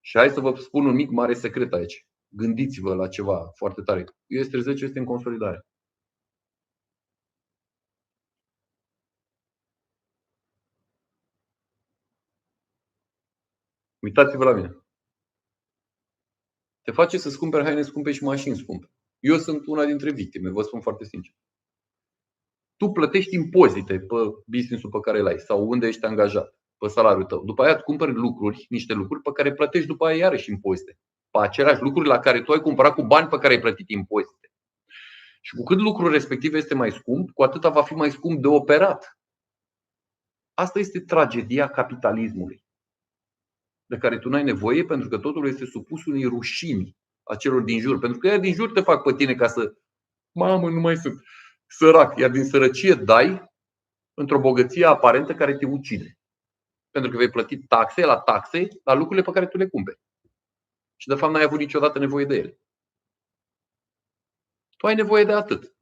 Și hai să vă spun un mic mare secret aici. Gândiți-vă la ceva foarte tare. US 30 este în consolidare. Uitați-vă la mine. Te face să-ți cumperi haine scumpe și mașini scumpe. Eu sunt una dintre victime, vă spun foarte sincer. Tu plătești impozite pe business-ul pe care îl ai sau unde ești angajat, pe salariul tău. După aia îți cumperi lucruri, niște lucruri pe care plătești după aia iarăși impozite. Pe aceleași lucruri la care tu ai cumpărat cu bani pe care ai plătit impozite. Și cu cât lucrul respectiv este mai scump, cu atât va fi mai scump de operat. Asta este tragedia capitalismului, de care tu n-ai nevoie pentru că totul este supus unei rușini a celor din jur. Pentru că ea din jur te fac pe tine ca să, mamă, nu mai sunt sărac. Iar din sărăcie dai într-o bogăție aparentă care te ucide. Pentru că vei plăti taxe la lucrurile pe care tu le cumperi. Și de fapt n-ai avut niciodată nevoie de ele. Tu ai nevoie de atât.